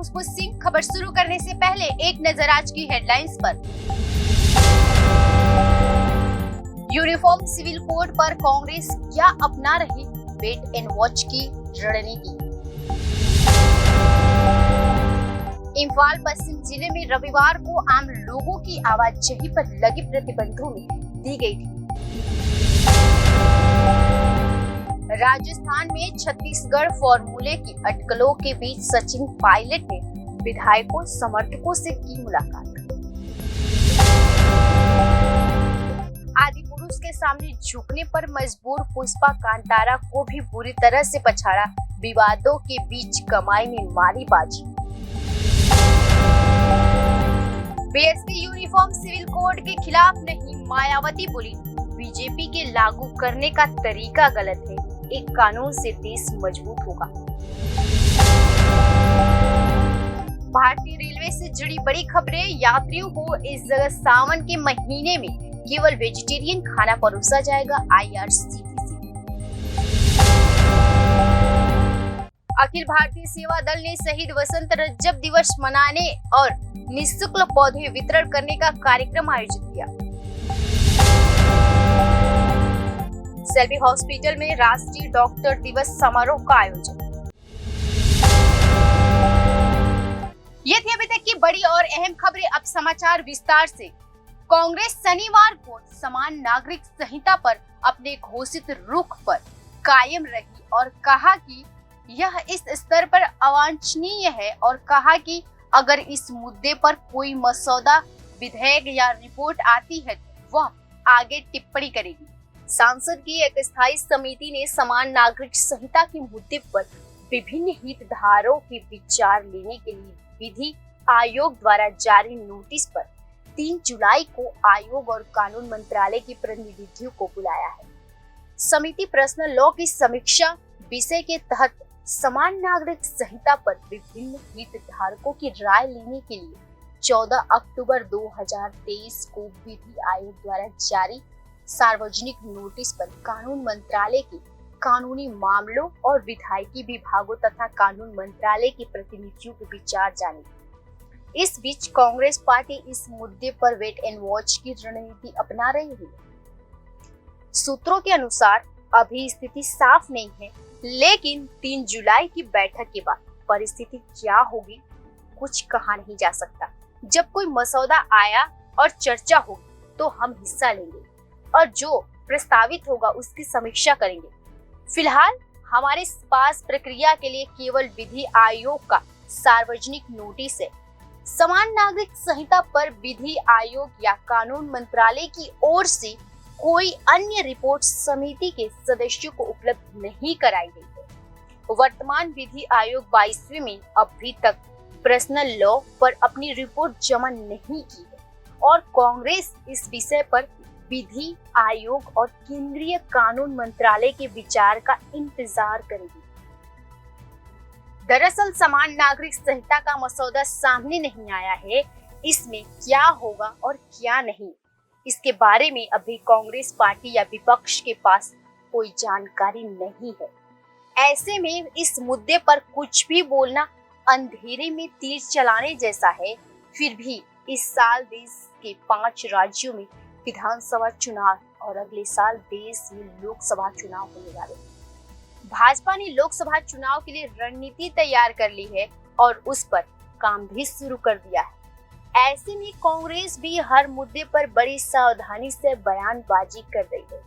खुशबू सिंह। खबर शुरू करने से पहले एक नजर आज की हेडलाइंस पर। यूनिफॉर्म सिविल कोड पर कांग्रेस क्या अपना रही वेट एंड वॉच की रणनीति। इम्फाल पश्चिम जिले में रविवार को आम लोगों की आवाजाही पर लगे प्रतिबंधों में दी गई थी। राजस्थान में छत्तीसगढ़ फॉर्मूले की अटकलों के बीच सचिन पायलट ने विधायकों समर्थकों से की मुलाकात। आदि पुरुष के सामने झुकने पर मजबूर पुष्पा कांतारा को भी बुरी तरह से पछाड़ा। विवादों के बीच कमाई में मारी बाजी। बीएसपी यूनिफॉर्म सिविल कोड के खिलाफ नहीं, मायावती बोली बीजेपी के लागू करने का तरीका गलत है। एक कानून से देश मजबूत होगा। भारतीय रेलवे से जुड़ी बड़ी खबरें। यात्रियों को इस जगह सावन के महीने में केवल वेजिटेरियन खाना परोसा जाएगा। IRCTC। अखिल भारतीय सेवा दल ने शहीद वसंत रजब दिवस मनाने और निःशुल्क पौधे वितरण करने का कार्यक्रम आयोजित किया। सेल्फी हॉस्पिटल में राष्ट्रीय डॉक्टर दिवस समारोह का आयोजन। ये थी अभी तक की बड़ी और अहम खबरें। अब समाचार विस्तार से। कांग्रेस शनिवार को समान नागरिक संहिता पर अपने घोषित रुख पर कायम रही और कहा कि यह इस स्तर पर अवांछनीय है और कहा कि अगर इस मुद्दे पर कोई मसौदा, विधेयक या रिपोर्ट आती है तो वह आगे टिप्पणी करेगी। सांसद की एक स्थायी समिति ने समान नागरिक संहिता के मुद्दे पर विभिन्न हितधारकों के विचार लेने के लिए विधि आयोग द्वारा जारी नोटिस पर 3 जुलाई को आयोग और कानून मंत्रालय के प्रतिनिधियों को बुलाया है। समिति पर्सनल लॉ की समीक्षा विषय के तहत समान नागरिक संहिता पर विभिन्न हितधारकों की राय लेने के लिए 14 अक्टूबर 2023 को विधि आयोग द्वारा जारी सार्वजनिक नोटिस पर कानून मंत्रालय के कानूनी मामलों और विधायिकी विभागों तथा कानून मंत्रालय के प्रतिनिधियों के विचार जाने। इस बीच कांग्रेस पार्टी इस मुद्दे पर वेट एंड वॉच की रणनीति अपना रही है। सूत्रों के अनुसार अभी स्थिति साफ नहीं है, लेकिन 3 जुलाई की बैठक के बाद परिस्थिति क्या होगी कुछ कहा नहीं जा सकता। जब कोई मसौदा आया और चर्चा होगी तो हम हिस्सा लेंगे और जो प्रस्तावित होगा उसकी समीक्षा करेंगे। फिलहाल हमारे पास प्रक्रिया के लिए केवल विधि आयोग का सार्वजनिक नोटिस है। समान नागरिक संहिता पर विधि आयोग या कानून मंत्रालय की ओर से कोई अन्य रिपोर्ट समिति के सदस्यों को उपलब्ध नहीं कराई गई है। वर्तमान विधि आयोग 22वें में अभी तक पर्सनल लॉ पर अपनी रिपोर्ट जमा नहीं की है और कांग्रेस इस विषय पर विधि आयोग और केंद्रीय कानून मंत्रालय के विचार का इंतजार करेगी। दरअसल समान नागरिक संहिता का मसौदा सामने नहीं आया है। इसमें क्या होगा और क्या नहीं, इसके बारे में अभी कांग्रेस पार्टी या विपक्ष के पास कोई जानकारी नहीं है। ऐसे में इस मुद्दे पर कुछ भी बोलना अंधेरे में तीर चलाने जैसा है। फिर भी इस साल देश के 5 राज्यों में विधानसभा चुनाव और अगले साल देश में लोकसभा चुनाव होने वाले हैं। भाजपा ने लोकसभा चुनाव के लिए रणनीति तैयार कर ली है और उस पर काम भी शुरू कर दिया है। ऐसे में कांग्रेस भी हर मुद्दे पर बड़ी सावधानी से बयानबाजी कर रही है।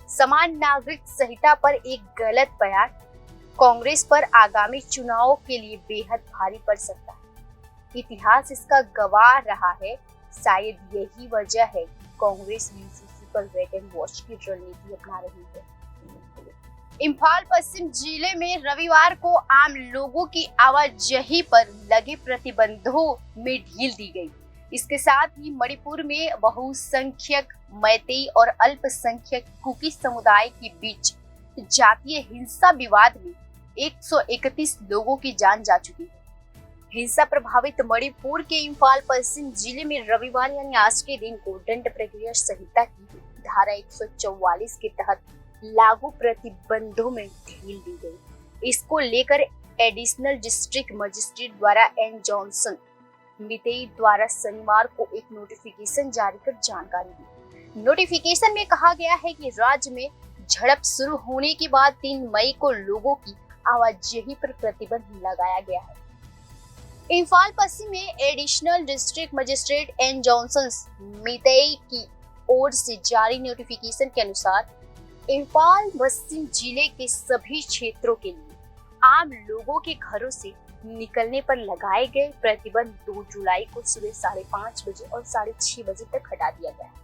समान नागरिक संहिता पर एक गलत बयान कांग्रेस पर आगामी चुनावों के लिए बेहद भारी पड़ सकता है। इतिहास इसका गवाह रहा है। शायद यही वजह है कि कांग्रेस यूसीसी पर वेट एंड वॉच की रणनीति अपना रही है। इम्फाल पश्चिम जिले में रविवार को आम लोगों की आवाजाही पर लगे प्रतिबंधों में ढील दी गई। इसके साथ ही मणिपुर में बहुसंख्यक मैतेई और अल्पसंख्यक कुकी समुदाय के बीच जातीय हिंसा विवाद में 131 लोगों की जान जा चुकी है। हिंसा प्रभावित मणिपुर के इम्फाल पश्चिम जिले में रविवार यानी आज के दिन को दंड प्रक्रिया संहिता की धारा 144 के तहत लागू प्रतिबंधों में ढील दी गई। इसको लेकर एडिशनल डिस्ट्रिक्ट मजिस्ट्रेट द्वारा एन जॉनसन मितेई द्वारा शनिवार को एक नोटिफिकेशन जारी कर जानकारी दी। नोटिफिकेशन में कहा गया है कि राज्य में झड़प शुरू होने के बाद 3 मई को लोगों की आवाजाही पर प्रतिबंध लगाया गया है। इम्फाल पश्चिम में additional district magistrate N Johnson Meitei की ओर से जारी नोटिफिकेशन के अनुसार इम्फाल पश्चिम जिले के सभी क्षेत्रों के लिए आम लोगों के घरों से निकलने पर लगाए गए प्रतिबंध 2 जुलाई को सुबह 5:30 बजे और 6:30 बजे तक हटा दिया गया है।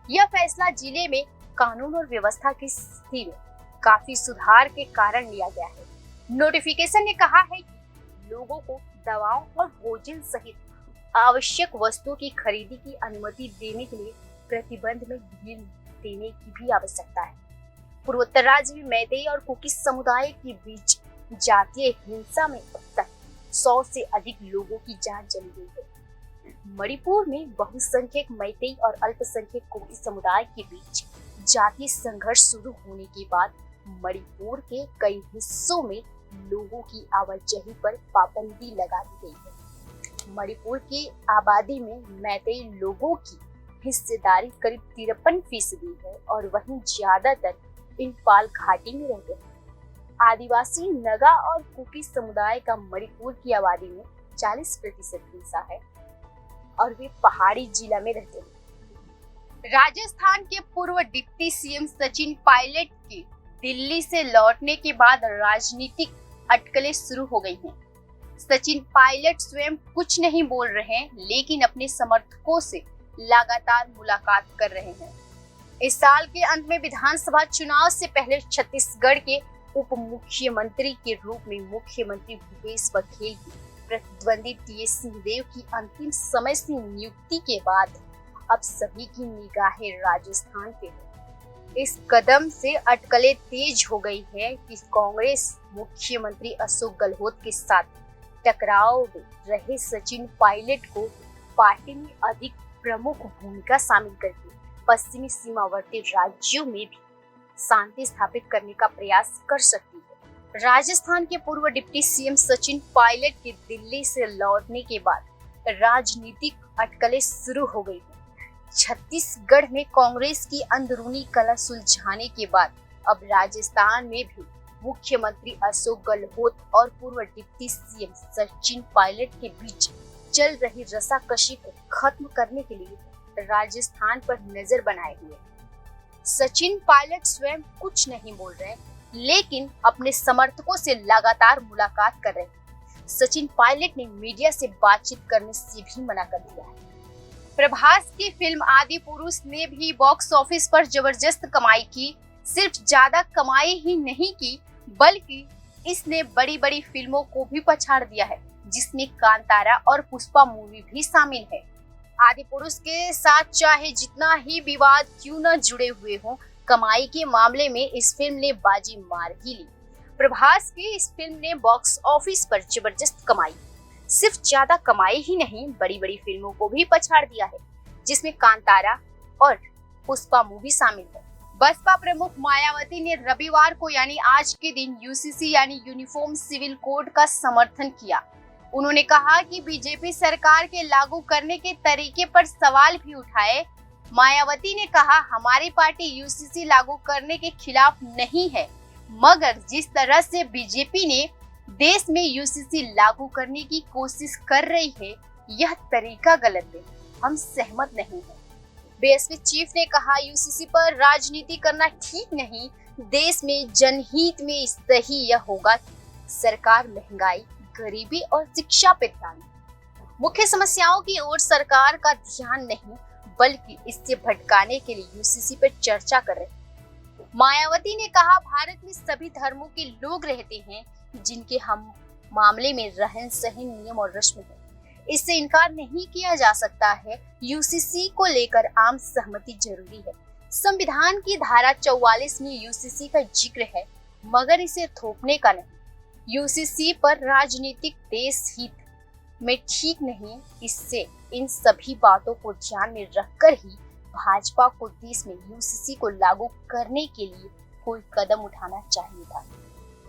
यह फैसला जिले में कानून और व्यवस्था की स्थिति में काफी सुधार के कारण लिया गया है। नोटिफिकेशन ने कहा है कि लोगों को दवाओं और भोजन सहित आवश्यक वस्तुओं की खरीदी की अनुमति देने के लिए प्रतिबंध में ढील देने की भी आवश्यकता है। पूर्वोत्तर राज्य में मैतेई और कुकी समुदाय के बीच जातीय हिंसा में अब तक 100 से अधिक लोगों की जान चली गई है। मणिपुर में बहुसंख्यक मैतेई और अल्पसंख्यक कुकी समुदाय के बीच जातीय संघर्ष शुरू होने के बाद मणिपुर के कई हिस्सों में लोगों की आवाजाही पर पाबंदी लगा दी गई है। मणिपुर की आबादी में मैतेई लोगों की हिस्सेदारी करीब 53% है और वहीं ज्यादातर इम्फाल घाटी में रहते हैं। आदिवासी नगा और कुकी समुदाय का मणिपुर की आबादी में 40% हिस्सा है और वे पहाड़ी जिला में रहते हैं। राजस्थान के पूर्व डिप्टी सीएम सचिन पायलट के दिल्ली से लौटने के बाद राजनीतिक अटकलें शुरू हो गई हैं। सचिन पायलट स्वयं कुछ नहीं बोल रहे हैं, लेकिन अपने समर्थकों से लगातार मुलाकात कर रहे हैं। इस साल के अंत में विधानसभा चुनाव से पहले छत्तीसगढ़ के उप मुख्यमंत्री के रूप में मुख्यमंत्री भूपेश बघेल की प्रतिद्वंदी टीएस सिंहदेव की अंतिम समय से नियुक्ति के बाद अब सभी की निगाहें राजस्थान पे है। इस कदम से अटकलें तेज हो गई है कि कांग्रेस मुख्यमंत्री अशोक गहलोत के साथ टकराव में रहे सचिन पायलट को पार्टी में अधिक प्रमुख भूमिका शामिल करके पश्चिमी सीमावर्ती राज्यों में भी शांति स्थापित करने का प्रयास कर सकती है। राजस्थान के पूर्व डिप्टी सीएम सचिन पायलट के दिल्ली से लौटने के बाद राजनीतिक अटकलें शुरू हो गई हैं। छत्तीसगढ़ में कांग्रेस की अंदरूनी कलह सुलझाने के बाद अब राजस्थान में भी मुख्यमंत्री अशोक गहलोत और पूर्व डिप्टी सीएम सचिन पायलट के बीच चल रही रसाकशी को खत्म करने के लिए राजस्थान पर नजर बनाए हुए सचिन पायलट स्वयं कुछ नहीं बोल रहे, लेकिन अपने समर्थकों से लगातार मुलाकात कर रहे हैं। सचिन पायलट ने मीडिया से बातचीत करने से भी मना कर दिया है। प्रभास की फिल्म आदि पुरुष ने भी बॉक्स ऑफिस पर जबरदस्त कमाई की। सिर्फ ज्यादा कमाई ही नहीं की, बल्कि इसने बड़ी बड़ी फिल्मों को भी पछाड़ दिया है, जिसमें कांतारा और पुष्पा मूवी भी शामिल है। आदि पुरुष के साथ चाहे जितना ही विवाद क्यों न जुड़े हुए हों, कमाई के मामले में इस फिल्म ने बाजी मार ही ली। प्रभास की इस फिल्म ने बॉक्स ऑफिस पर जबरदस्त कमाई, सिर्फ ज्यादा कमाई ही नहीं, बड़ी बड़ी फिल्मों को भी पछाड़ दिया है, जिसमें कांतारा और पुष्पा मूवी शामिल है। बसपा प्रमुख मायावती ने रविवार को यानी आज के दिन यूसीसी यानी यूनिफॉर्म सिविल कोड का समर्थन किया। उन्होंने कहा कि बीजेपी सरकार के लागू करने के तरीके पर सवाल भी उठाए। मायावती ने कहा, हमारी पार्टी यूसीसी लागू करने के खिलाफ नहीं है, मगर जिस तरह से बीजेपी ने देश में यूसीसी लागू करने की कोशिश कर रही है, यह तरीका गलत है, हम सहमत नहीं हैं। बीएसपी चीफ ने कहा, यूसीसी पर राजनीति करना ठीक नहीं, देश में जनहित में सही यह होगा कि सरकार महंगाई, गरीबी और शिक्षा पे ध्यान दे। मुख्य समस्याओं की ओर सरकार का ध्यान नहीं, बल्कि इससे भटकाने के लिए यूसीसी पर चर्चा कर रहे हैं। मायावती ने कहा, भारत में सभी धर्मों के लोग रहते हैं, जिनके हम मामले में रहन सहन, नियम और रस्म है। इससे इनकार नहीं किया जा सकता है। यूसीसी को लेकर आम सहमति जरूरी है। संविधान की धारा 44 में यूसीसी का जिक्र है, मगर इसे थोपने का नहीं। यूसीसी पर राजनीतिक देश हित में ठीक नहीं। इससे इन सभी बातों को ध्यान में रखकर ही भाजपा को देश में यूसीसी को लागू करने के लिए कोई कदम उठाना चाहिए था।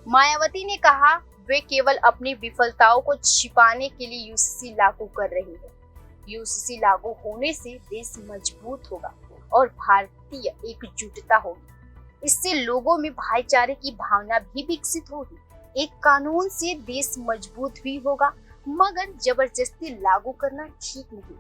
मायावती ने कहा वे केवल अपनी विफलताओं को छिपाने के लिए यूसीसी लागू कर रही है। यूसीसी लागू होने से देश मजबूत होगा और भारतीय एकजुटता होगी। इससे लोगों में भाईचारे की भावना भी विकसित होगी। एक कानून से देश मजबूत भी होगा, मगर जबरदस्ती लागू करना ठीक नहीं।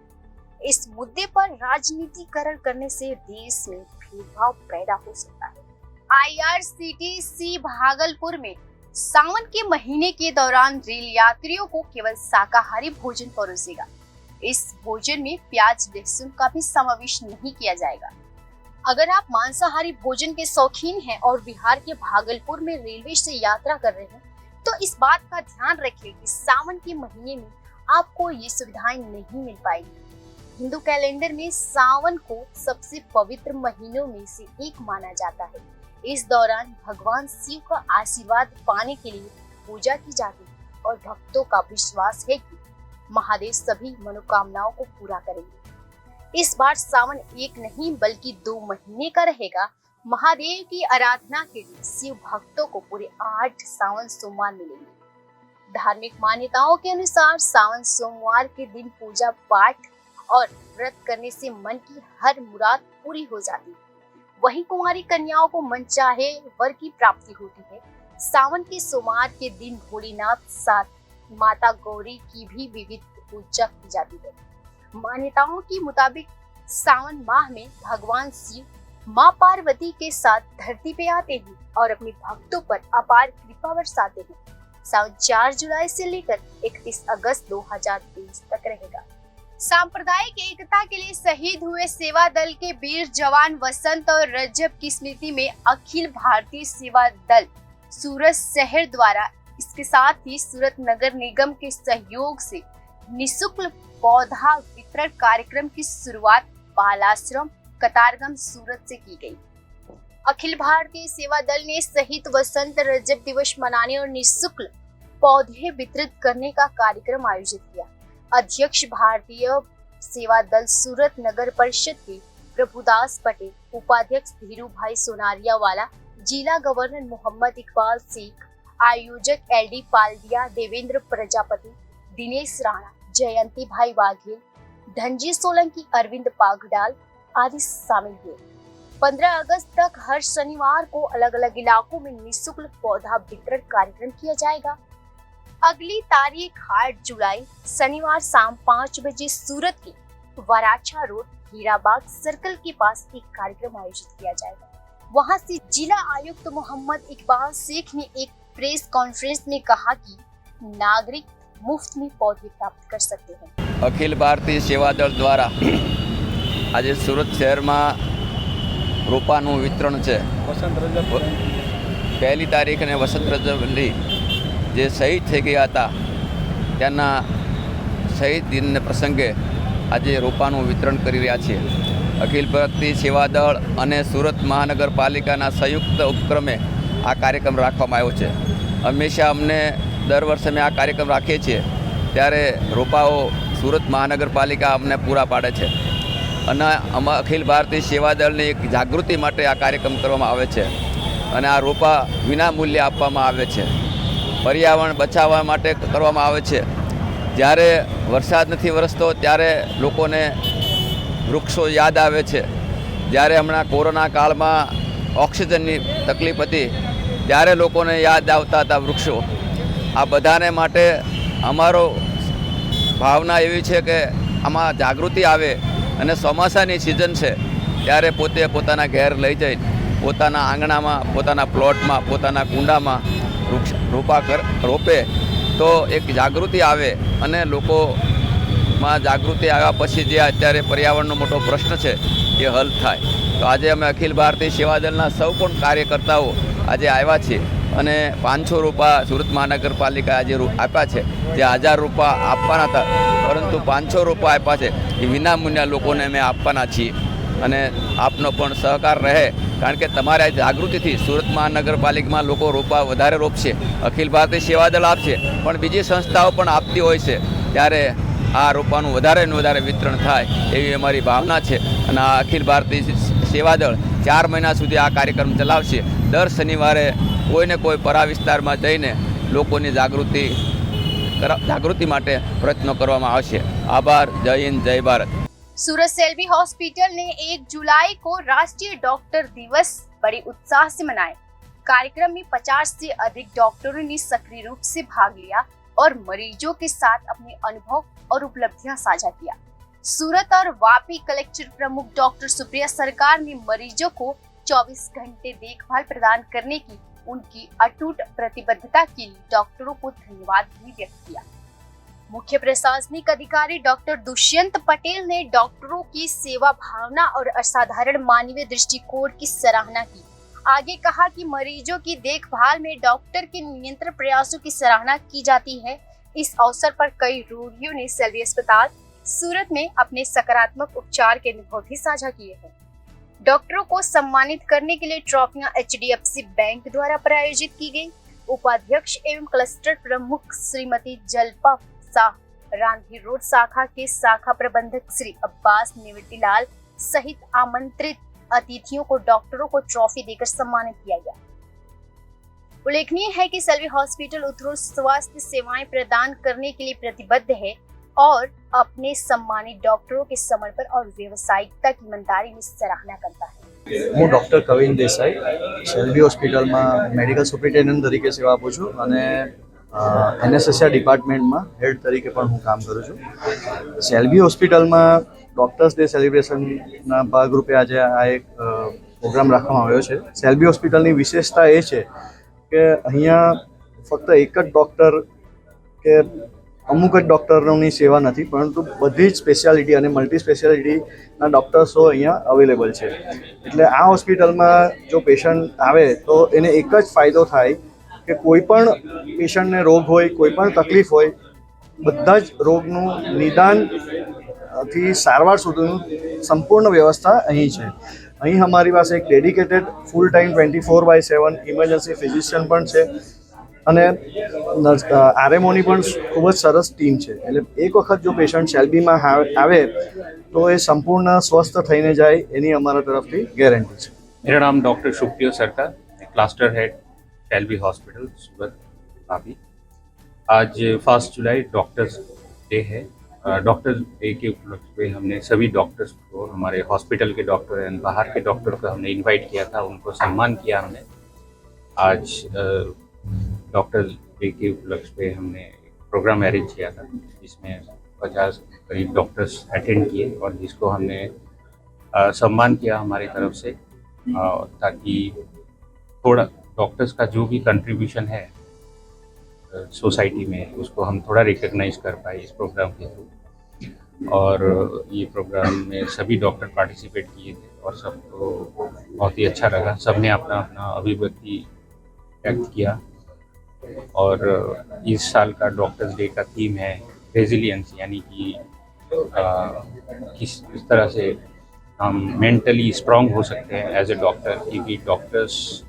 इस मुद्दे पर राजनीतिकरण करने से देश में भेदभाव पैदा हो सकता है। IRCTC भागलपुर में सावन के महीने के दौरान रेल यात्रियों को केवल शाकाहारी भोजन परोसेगा। इस भोजन में प्याज लहसुन का भी समावेश नहीं किया जाएगा। अगर आप मांसाहारी भोजन के शौकीन हैं और बिहार के भागलपुर में रेलवे से यात्रा कर रहे हैं, तो इस बात का ध्यान रखें कि सावन के महीने में आपको ये सुविधाएं नहीं मिल पाएगी। हिंदू कैलेंडर में सावन को सबसे पवित्र महीनों में से एक माना जाता है। इस दौरान भगवान शिव का आशीर्वाद पाने के लिए पूजा की जाती है और भक्तों का विश्वास है कि महादेव सभी मनोकामनाओं को पूरा करेंगे। इस बार सावन एक नहीं बल्कि 2 महीने का रहेगा। महादेव की आराधना के लिए शिव भक्तों को पूरे 8 सावन सोमवार मिलेंगे। धार्मिक मान्यताओं के अनुसार सावन सोमवार के दिन पूजा पाठ और व्रत करने से मन की हर मुराद पूरी हो जाती है। वहीं कुंवारी कन्याओं को मनचाहे वर की प्राप्ति होती है। सावन के सोमवार के दिन भोलेनाथ साथ माता गौरी की भी विविध पूजा की जाती है। मान्यताओं के मुताबिक सावन माह में भगवान शिव माँ पार्वती के साथ धरती पे आते हैं और अपने भक्तों पर अपार कृपा बरसाते हैं। सावन 4 जुलाई से लेकर 31 अगस्त 2023 तक रहेगा। सांप्रदायिक एकता के लिए शहीद हुए सेवा दल के वीर जवान वसंत और रजब की स्मृति में अखिल भारतीय सेवा दल सूरत शहर द्वारा, इसके साथ ही सूरत नगर निगम के सहयोग से निःशुल्क पौधा वितरण कार्यक्रम की शुरुआत बालाश्रम कतारगम सूरत से की गई। अखिल भारतीय सेवा दल ने शहीद वसंत रजब दिवस मनाने और निःशुल्क पौधे वितरित करने का कार्यक्रम आयोजित किया। अध्यक्ष भारतीय सेवा दल सूरत नगर परिषद के प्रभुदास पटेल, उपाध्यक्ष धीरू भाई सोनारिया वाला, जिला गवर्नर मोहम्मद इकबाल शेख, आयोजक LD पालदिया, देवेंद्र प्रजापति, दिनेश राणा, जयंती भाई वाघेल, धनजी सोलंकी, अरविंद पागडाल आदि शामिल हुए। 15 अगस्त तक हर शनिवार को अलग अलग इलाकों में निःशुल्क पौधा वितरण कार्यक्रम किया जाएगा। अगली तारीख 8 जुलाई शनिवार शाम 5 बजे सूरत के वराछा रोड हीराबाग सर्कल के पास एक कार्यक्रम आयोजित किया जाएगा। वहां से जिला आयुक्त मोहम्मद इकबाल शेख ने एक प्रेस कॉन्फ्रेंस में कहा कि नागरिक मुफ्त में पौधे प्राप्त कर सकते हैं। अखिल भारतीय सेवा दल द्वारा आज सूरत शहर में रोपाનું વિતરણ છે। પહેલી તારીખને વસંત રજબની જે શહીદ થઈ ગયા હતા ત્યાંના શહીદ દિનને પ્રસંગે આજે રોપાનું વિતરણ કરી રહ્યા છીએ। અખિલ ભારતીય સેવા દળ અને સુરત મહાનગરપાલિકાના સંયુક્ત ઉપક્રમે આ કાર્યક્રમ રાખવામાં આવ્યો છે। હંમેશા અમને દર વર્ષે અમે આ કાર્યક્રમ રાખીએ છીએ ત્યારે રોપાઓ સુરત મહાનગરપાલિકા અમને પૂરા પાડે છે અને અખિલ ભારતીય સેવા દળની એક જાગૃતિ માટે આ કાર્યક્રમ કરવામાં આવે છે અને આ રોપા વિના મૂલ્યે આપવામાં આવે છે। પર્યાવરણ બચાવવા માટે કરવામાં આવે છે। જ્યારે વરસાદ નથી વરસતો ત્યારે લોકોને વૃક્ષો યાદ આવે છે। જ્યારે હમણાં કોરોના કાળમાં ઓક્સિજનની તકલીફ હતી ત્યારે લોકોને યાદ આવતા હતા વૃક્ષો। આ બધાને માટે અમારો ભાવના એવી છે કે આમાં જાગૃતિ આવે અને ચોમાસાની સિઝન છે ત્યારે પોતે પોતાના ઘેર લઈ જઈ પોતાના આંગણામાં, પોતાના પ્લોટમાં, પોતાના કુંડામાં વૃક્ષ રોપે તો એક જાગૃતિ આવે અને લોકોમાં જાગૃતિ આવ્યા પછી જે અત્યારે પર્યાવરણનો મોટો પ્રશ્ન છે એ હલ થાય। તો આજે અમે અખિલ ભારતીય સેવા દળના સૌ પણ કાર્યકર્તાઓ આજે આવ્યા છીએ અને 500 રોપા સુરત મહાનગરપાલિકા આજે આપ્યા છે। જે 1000 રોપા આપવાના હતા પરંતુ 500 રોપા આપ્યા છે એ વિનામૂલ્યે લોકોને અમે આપવાના છીએ અને આપનો પણ સહકાર રહે કારણ કે તમારા જાગૃતિથી સુરત મહાનગરપાલિકામાં લોકો રોપા વધારે રોપશે। અખિલ ભારતીય સેવા દળ આપશે પણ બીજી સંસ્થાઓ પણ આપતી હોય છે ત્યારે આ રોપાનું વધારે ને વધારે વિતરણ થાય એવી અમારી ભાવના છે અને આ અખિલ ભારતીય સેવા દળ 4 મહિના સુધી આ કાર્યક્રમ ચલાવશે। દર શનિવારે કોઈને કોઈ પરા વિસ્તારમાં જઈને લોકોની જાગૃતિ માટે પ્રયત્નો કરવામાં આવશે। આભાર। જય હિન્દ, જય ભારત। सूरत सेल्वी हॉस्पिटल ने 1 जुलाई को राष्ट्रीय डॉक्टर दिवस बड़े उत्साह से मनाया। कार्यक्रम में 50 से अधिक डॉक्टरों ने सक्रिय रूप से भाग लिया और मरीजों के साथ अपने अनुभव और उपलब्धियां साझा किया। सूरत और वापी कलेक्टर प्रमुख डॉक्टर सुप्रिया सरकार ने मरीजों को 24 घंटे देखभाल प्रदान करने की उनकी अटूट प्रतिबद्धता के लिए डॉक्टरों को धन्यवाद भी व्यक्त किया। मुख्य प्रशासनिक अधिकारी डॉक्टर दुष्यंत पटेल ने डॉक्टरों की सेवा भावना और असाधारण मानवीय दृष्टिकोण की सराहना की। आगे कहा कि मरीजों की देखभाल में डॉक्टर के निरंतर प्रयासों की सराहना की जाती है। इस अवसर पर कई रोगियों ने सेल्वी अस्पताल सूरत में अपने सकारात्मक उपचार के अनुभव भी साझा किए हैं। डॉक्टरों को सम्मानित करने के लिए ट्रॉफियां HDFC बैंक द्वारा प्रायोजित की गई। उपाध्यक्ष एवं क्लस्टर प्रमुख श्रीमती जल्पा शाह, रांधी रोड शाखा के शाखा प्रबंधक श्री अब्बास निवृत्तिलाल सहित आमंत्रित अतिथियों को डॉक्टरों को ट्रॉफी देकर सम्मानित किया गया। उल्लेखनीय है कि सेल्वी हॉस्पिटल उत्कृष्ट स्वास्थ्य सेवाएं प्रदान करने के लिए प्रतिबद्ध है और अपने सम्मानित डॉक्टरों के समर्पण और व्यावसायिकता की ईमानदारी में सराहना करता है। હું ડૉક્ટર કવિન દેસાઈ સેલ્વી હોસ્પિટલમાં મેડિકલ સુપ્રિન્ટેન્ડન્ટ તરીકે સેવા આપું છું અને એનએસએસઆર ડિપાર્ટમેન્ટમાં હેડ તરીકે પણ હું કામ કરું છું। સેલ્વી હોસ્પિટલમાં ડૉક્ટર્સ ડે સેલિબ્રેશનના ભાગરૂપે આજે આ એક પ્રોગ્રામ રાખવામાં આવ્યો છે। સેલ્વી હોસ્પિટલની વિશેષતા એ છે કે અહીંયા ફક્ત એક જ ડૉક્ટર કે અમુક જ ડૉક્ટરોની સેવા નથી, પરંતુ બધી જ સ્પેશિયાલિટી અને મલ્ટી સ્પેશિયાલિટીના ડૉક્ટર્સો અહીંયા અવેલેબલ છે। એટલે આ હોસ્પિટલમાં જો પેશન્ટ આવે તો એને એક જ ફાયદો થાય કે કોઈ પણ પેશન્ટને રોગ હોય, કોઈ પણ તકલીફ હોય, બધા જ રોગનું નિદાનથી સારવાર સુધીનું સંપૂર્ણ વ્યવસ્થા અહીં છે। અહીં અમારી પાસે એક dedicated full time 24/7 emergency physician પણ છે અને આરએમઓની પણ ખૂબ જ સરસ ટીમ છે। એટલે એક વખત જો પેશન્ટ સેલ્બીમાં આવે તો એ સંપૂर्ण સ્વસ્થ થઈને જાય એની અમારા તરફથી ગેરંટી છે। मेरा नाम डॉक्टर शुक्रिया सरकार, क्लस्टर हेड सेल्वी हॉस्पिटल सूरत वापी। आज 1 जुलाई डॉक्टर्स डे है। डॉक्टर्स डे के उपलक्ष्य पे हमने सभी डॉक्टर्स को, हमारे हॉस्पिटल के डॉक्टर एंड बाहर के डॉक्टर को हमने इनवाइट किया था, उनको सम्मान किया हमने। आज डॉक्टर्स डे के उपलक्ष्य पे हमने प्रोग्राम अरेंज किया था जिसमें 50 करीब डॉक्टर्स अटेंड किए और जिसको हमने सम्मान किया हमारी तरफ से, ताकि थोड़ा डॉक्टर्स का जो भी कंट्रीब्यूशन है सोसाइटी में उसको हम थोड़ा रिकग्नाइज कर पाए इस प्रोग्राम के थ्रू। और ये प्रोग्राम में सभी डॉक्टर पार्टिसिपेट किए थे और सबको बहुत ही अच्छा लगा। सबने अपना अपना अभिव्यक्ति व्यक्त किया। और इस साल का डॉक्टर्स डे का थीम है रेजिलियंस, यानी कि किस तरह से हम मेंटली स्ट्रांग हो सकते हैं एज ए डॉक्टर, क्योंकि डॉक्टर्स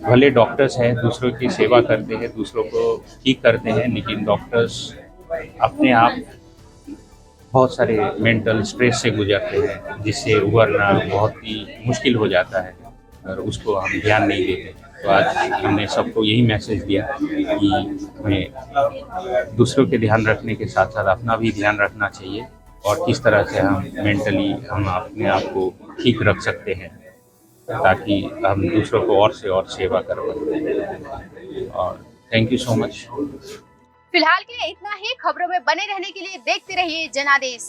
भले डॉक्टर्स हैं, दूसरों की सेवा करते हैं, दूसरों को ठीक करते हैं, लेकिन डॉक्टर्स अपने आप बहुत सारे मेंटल स्ट्रेस से गुजरते हैं जिससे उभरना बहुत ही मुश्किल हो जाता है और उसको हम ध्यान नहीं देते। तो आज हमने सबको यही मैसेज दिया कि हमें दूसरों के ध्यान रखने के साथ साथ अपना भी ध्यान रखना चाहिए और किस तरह से हम मेंटली हम अपने आप को ठीक रख सकते हैं ताकि हम दूसरों को और से और सेवा कर पाए। और थैंक यू सो मच। फिलहाल के लिए इतना ही। खबरों में बने रहने के लिए देखते रहिए जनादेश।